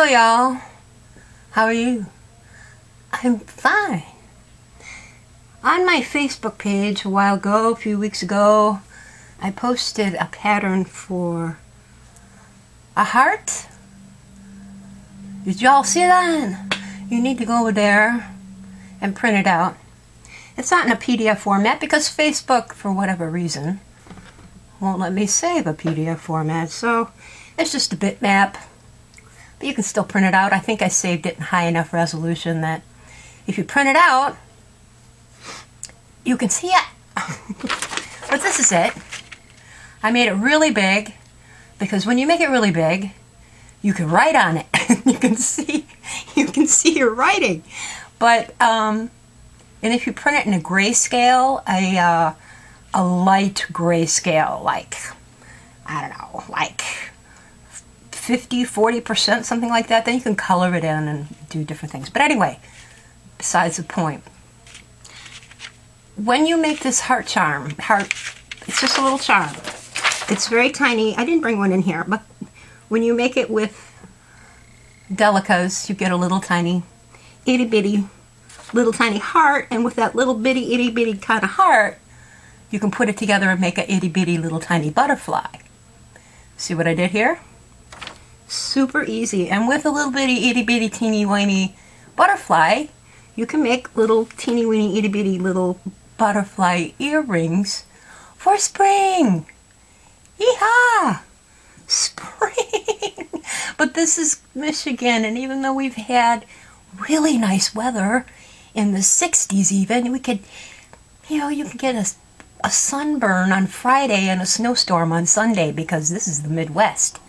Hello y'all, how are you? I'm fine. On my Facebook page a while ago, a few weeks ago, I posted a pattern for a heart. Did y'all see that? You need to go over there and print it out. It's not in a PDF format because Facebook, for whatever reason, won't let me save a PDF format, so it's just a bitmap. But you can still print it out. I think I saved it in high enough resolution that if you print it out, you can see it. But this is it. I made it really big because when you make it really big, you can write on it. you can see your writing. But and if you print it in a grayscale, a light grayscale, like I don't know, like 50-40%, something like that, then you can color it in and do different things. But anyway, besides the point. When you make this heart charm, it's just a little charm. It's very tiny. I didn't bring one in here, but when you make it with Delicas, you get a little tiny, itty bitty, little tiny heart, and with that little bitty, itty bitty kind of heart, you can put it together and make an itty bitty little tiny butterfly. See what I did here? Super easy. And with a little bitty, itty bitty, teeny weeny butterfly, you can make little teeny weeny, itty bitty little butterfly earrings for spring. Yeehaw! Spring! But this is Michigan, and even though we've had really nice weather in the 60s even, we could, you can get a sunburn on Friday and a snowstorm on Sunday because this is the Midwest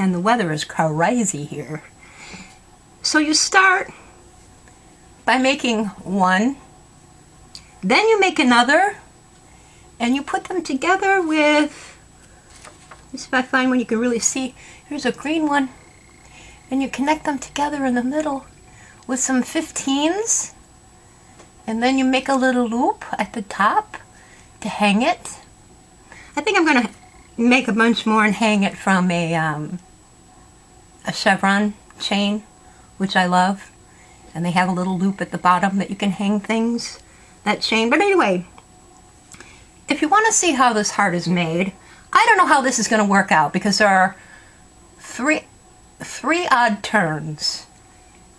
and the weather is crazy here. So you start by making one, then you make another, and you put them together with, let's see if I find one you can really see. Here's a green one, and you connect them together in the middle with some 15s, and then you make a little loop at the top to hang it. I think I'm going to make a bunch more and hang it from a chevron chain, which I love. And they have a little loop at the bottom that you can hang things, that chain. But anyway, if you want to see how this heart is made, I don't know how this is going to work out because there are three odd turns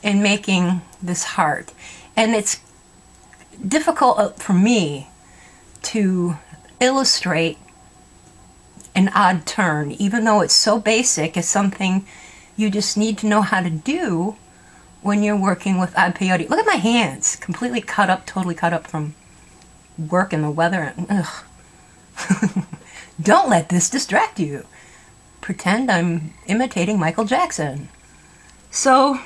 in making this heart. And it's difficult for me to illustrate an odd turn, even though it's so basic. It's something you just need to know how to do when you're working with odd peyote. Look at my hands, completely cut up, totally cut up from work and the weather. Ugh. Don't let this distract you. Pretend I'm imitating Michael Jackson. So,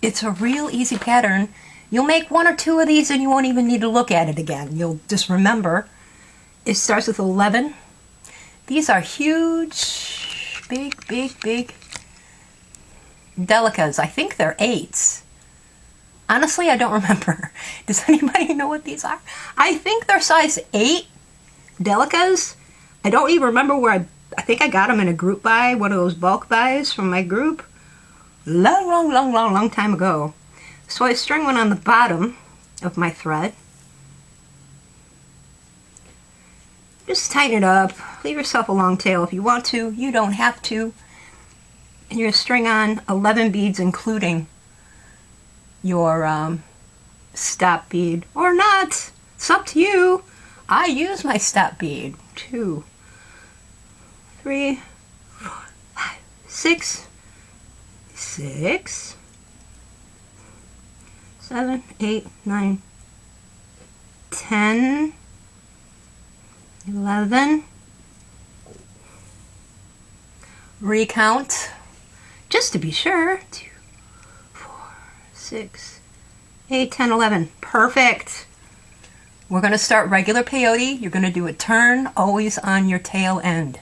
it's a real easy pattern. You'll make one or two of these and you won't even need to look at it again. You'll just remember. It starts with 11. These are huge, big Delicas. I think they're 8s. Honestly, I don't remember. Does anybody know what these are? I think they're size 8 Delicas. I don't even remember where I think I got them in a group buy, one of those bulk buys from my group. Long time ago. So I string one on the bottom of my thread. Just tighten it up. Leave yourself a long tail if you want to. You don't have to. And you're going to string on 11 beads, including your stop bead. Or not. It's up to you. I use my stop bead. 2, 3, 4, 5, 6, 7, 8, 9, 10, 11. Recount, just to be sure. 2, 4, 6, 8, 10, 11. Perfect. We're going to start regular peyote. You're going to do a turn always on your tail end.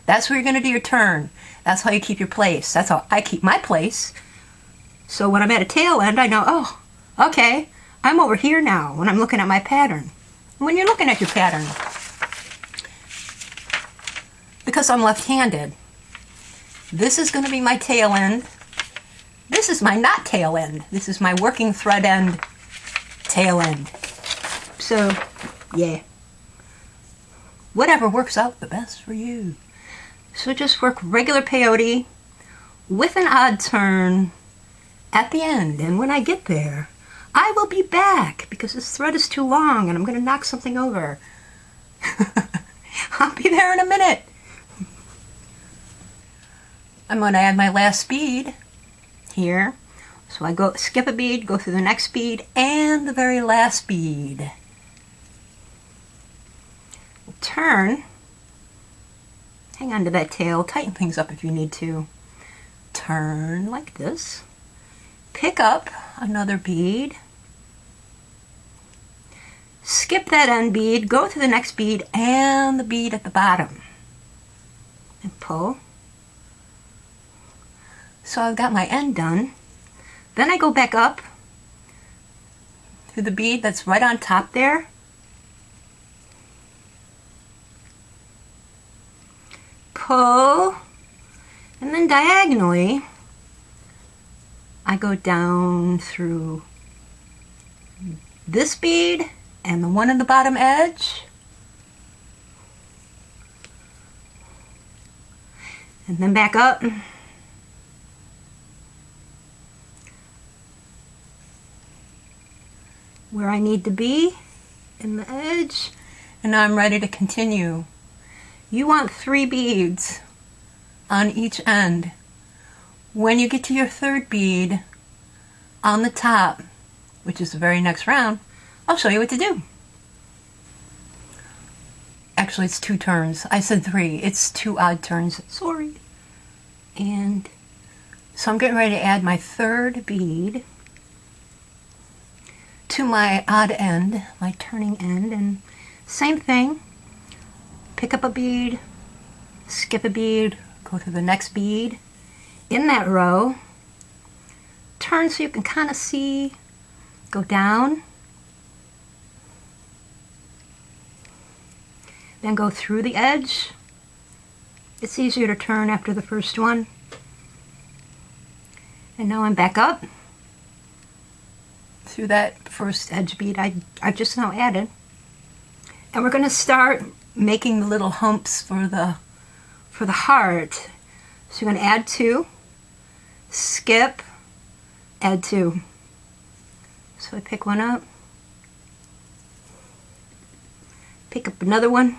That's where you're going to do your turn. That's how you keep your place. That's how I keep my place. So when I'm at a tail end, I know, oh, okay, I'm over here now when I'm looking at my pattern. When you're looking at your pattern, because I'm left-handed, This is going to be my tail end. This is my not tail end. This is my working thread end, tail end. So, yeah. Whatever works out the best for you. So just work regular peyote with an odd turn at the end. And when I get there, I will be back because this thread is too long and I'm going to knock something over. I'll be there in a minute. I'm going to add my last bead here. So I go skip a bead, go through the next bead, and the very last bead. Turn. Hang on to that tail. Tighten things up if you need to. Turn like this. Pick up another bead. Skip that end bead, go to the next bead and the bead at the bottom. And pull. So I've got my end done. Then I go back up to the bead that's right on top there. Pull. And then diagonally, I go down through this bead and the one in the bottom edge. And then back up. Where I need to be in the edge. And now I'm ready to continue. You want 3 beads on each end. When you get to your 3rd bead on the top, which is the very next round, I'll show you what to do. Actually, it's 2 turns. I said 3. It's 2 odd turns. Sorry. And so I'm getting ready to add my 3rd bead to my odd end, my turning end, and same thing. Pick up a bead, skip a bead, go to the next bead in that row, turn so you can kind of see, go down, then go through the edge. It's easier to turn after the first one. And now I'm back up through that first edge bead I've just now added. And we're going to start making the little humps for the heart. So you're going to add 2, skip, add 2. So I pick one up, pick up another one,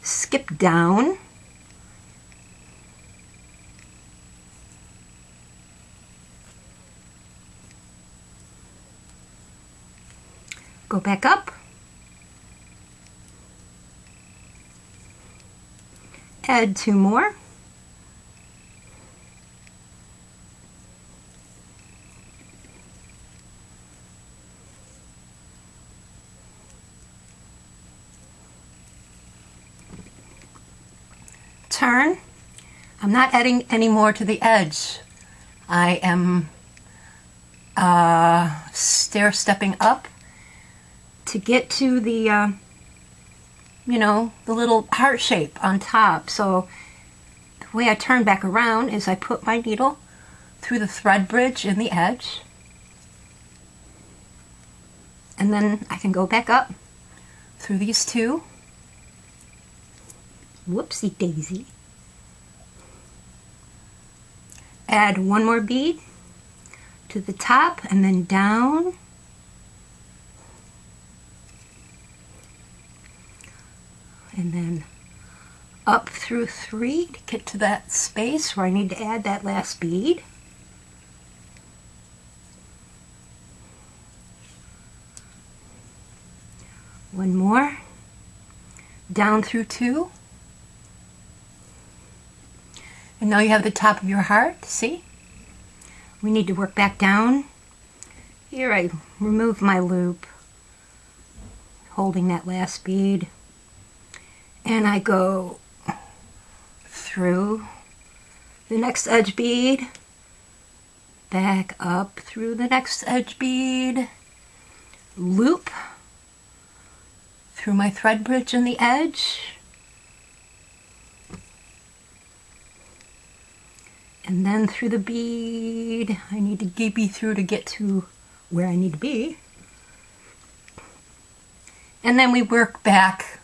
skip down, go back up, add 2 more, turn. I'm not adding any more to the edge. I am stair-stepping up to get to the, you know, the little heart shape on top. So the way I turn back around is I put my needle through the thread bridge in the edge. And then I can go back up through these 2. Whoopsie daisy. Add 1 more bead to the top and then down. And then up through 3 to get to that space where I need to add that last bead. One more. Down through 2. And now you have the top of your heart, see? We need to work back down. Here I remove my loop, holding that last bead. And I go through the next edge bead, back up through the next edge bead, loop through my thread bridge in the edge. And then through the bead. I need to be through to get to where I need to be. And then we work back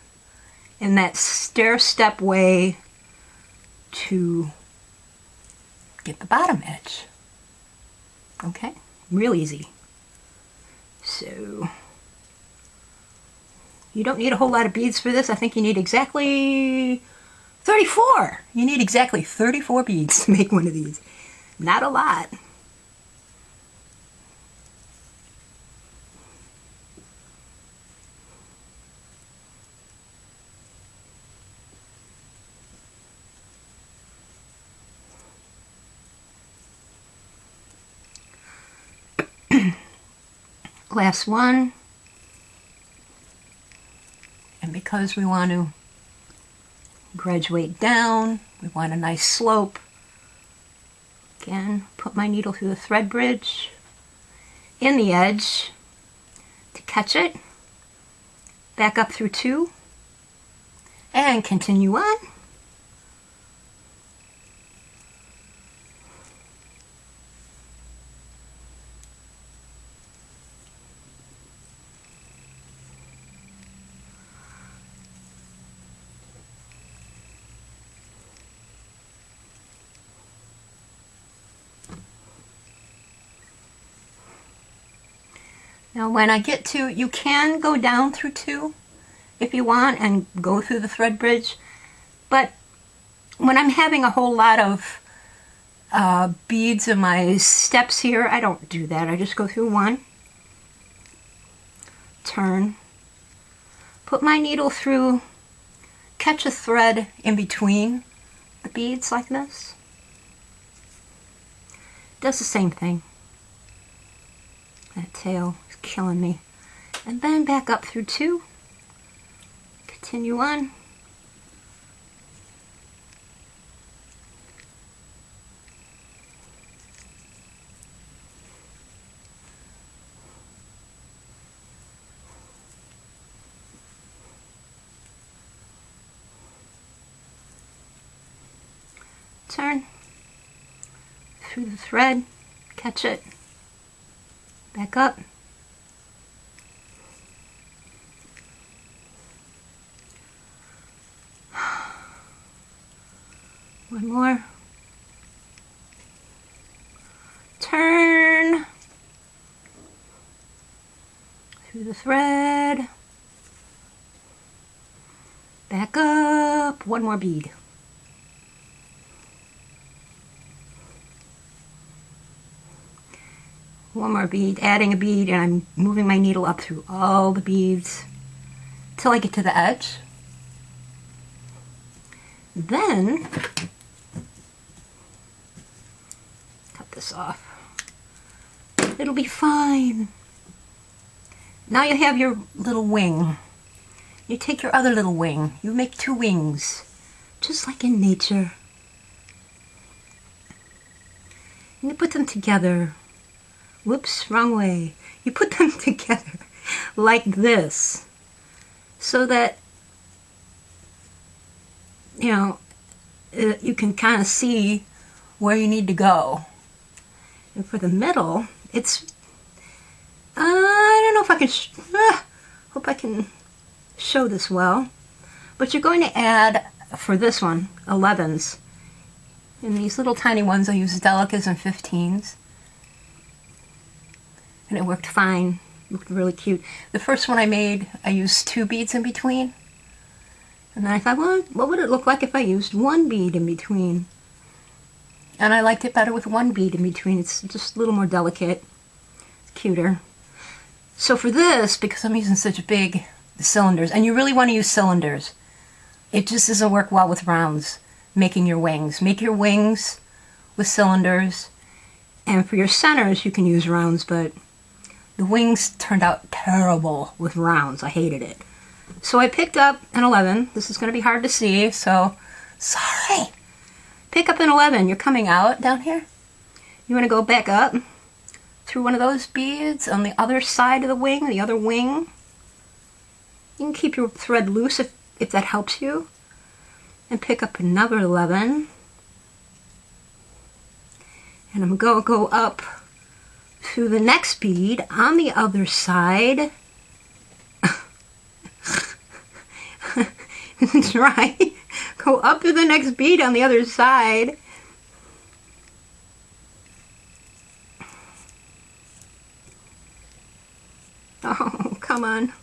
in that stair-step way to get the bottom edge. Okay, real easy. So you don't need a whole lot of beads for this. I think you need exactly 34. You need exactly 34 beads to make one of these. Not a lot. Last one. And because we want to graduate down, we want a nice slope. Again, put my needle through the thread bridge in the edge to catch it. Back up through 2 and continue on. Now when I get to, you can go down through 2 if you want and go through the thread bridge, but when I'm having a whole lot of beads in my steps here, I don't do that. I just go through 1, turn, put my needle through, catch a thread in between the beads like this. Does the same thing. That tail is killing me. And then back up through 2. Continue on. Turn through the thread, catch it. Back up. One more. Turn through the thread. Back up. One more bead. One more bead, adding a bead, and I'm moving my needle up through all the beads till I get to the edge. Then, cut this off. It'll be fine. Now you have your little wing. You take your other little wing. You make 2 wings, just like in nature. And you put them together. Whoops, wrong way. You put them together like this so that, you know, you can kind of see where you need to go. And for the middle, it's, I don't know if I can, hope I can show this well, but you're going to add, for this one, 11s. And these little tiny ones, I use Delicas and 15s. And it worked fine. It looked really cute. The first one I made, I used 2 beads in between. And then I thought, well, what would it look like if I used 1 bead in between? And I liked it better with 1 bead in between. It's just a little more delicate. It's cuter. So for this, because I'm using such big cylinders, and you really want to use cylinders, it just doesn't work well with rounds, making your wings. Make your wings with cylinders. And for your centers, you can use rounds, but the wings turned out terrible with rounds. I hated it. So I picked up an 11. This is going to be hard to see, so sorry. Pick up an 11. You're coming out down here. You want to go back up through one of those beads on the other side of the wing, the other wing. You can keep your thread loose if that helps you. And pick up another 11. And I'm going to go up to the next bead on the other side. Try. Go up to the next bead on the other side. Oh, come on.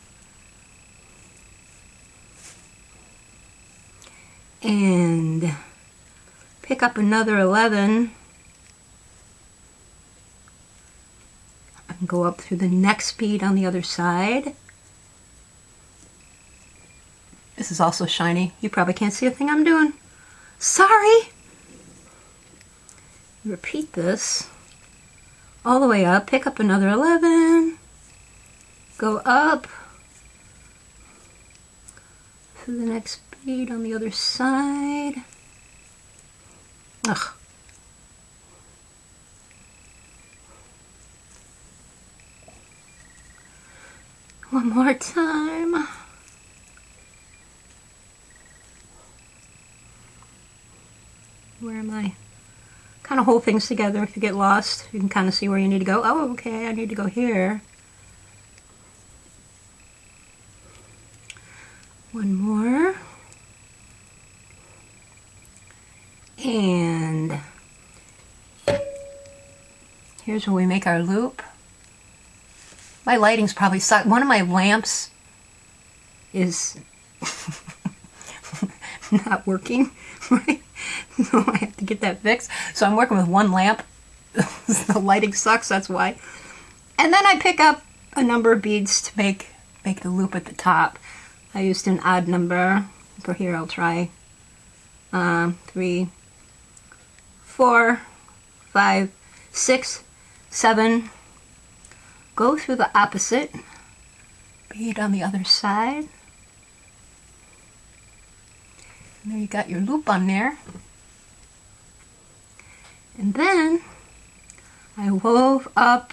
And pick up another 11. And go up through the next bead on the other side. This is also shiny. You probably can't see a thing I'm doing. Sorry! Repeat this all the way up. Pick up another 11. Go up to the next bead on the other side. Ugh. One more time. Where am I? Kind of hold things together. If you get lost, you can kind of see where you need to go. Oh, okay, I need to go here. One more. And here's where we make our loop. My lighting's probably sucked. One of my lamps is not working, right? So I have to get that fixed. So I'm working with one lamp. The lighting sucks, that's why. And then I pick up a number of beads to make the loop at the top. I used an odd number. For here I'll try 3, 4, 5, 6, 7. Go through the opposite bead on the other side. And there you got your loop on there. And then I wove up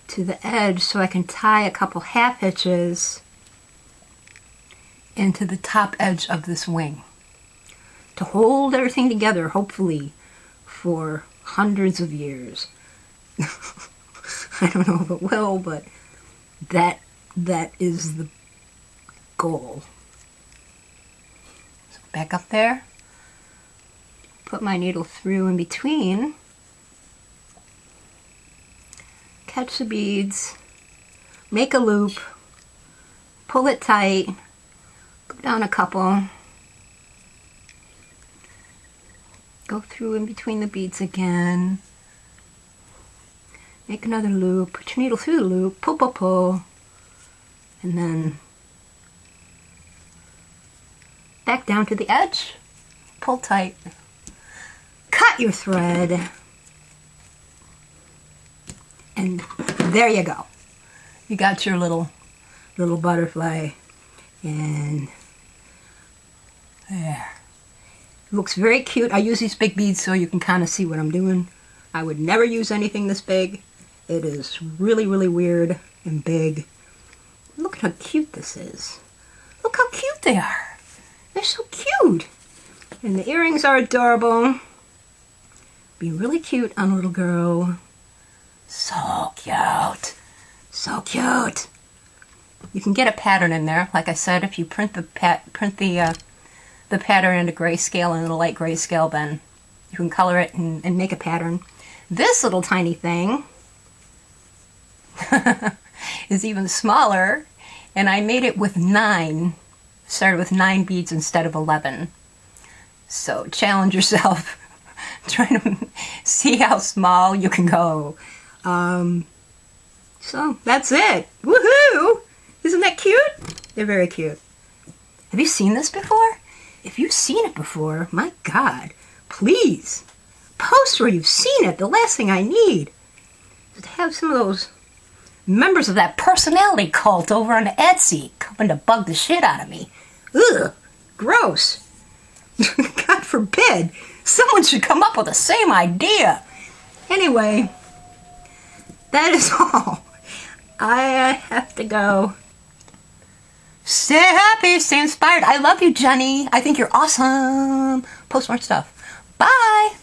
to the edge so I can tie a couple half hitches into the top edge of this wing to hold everything together, hopefully for hundreds of years. I don't know if it will, but that is the goal. So back up there, put my needle through in between, catch the beads, make a loop, pull it tight, go down a couple, go through in between the beads again, make another loop, put your needle through the loop, pull, pull, pull, and then back down to the edge, pull tight, cut your thread, and there you go. You got your little butterfly, and there. Looks very cute. I use these big beads so you can kind of see what I'm doing. I would never use anything this big. It is really, really weird and big. Look at how cute this is. Look how cute they are. They're so cute. And the earrings are adorable. Be really cute on a little girl. So cute. So cute. You can get a pattern in there. Like I said, if you print the pattern into grayscale and a light grayscale, then you can color it and make a pattern. This little tiny thing is even smaller, and I made it with 9. Started with 9 beads instead of 11. So challenge yourself. Try to see how small you can go. So that's it. Woohoo! Isn't that cute? They're very cute. Have you seen this before? If you've seen it before, my God, please post where you've seen it. The last thing I need is to have some of those members of that personality cult over on Etsy coming to bug the shit out of me. Ugh, gross. God forbid. Someone should come up with the same idea. Anyway, that is all. I have to go. Stay happy, stay inspired. I love you, Jenny. I think you're awesome. Post more stuff. Bye.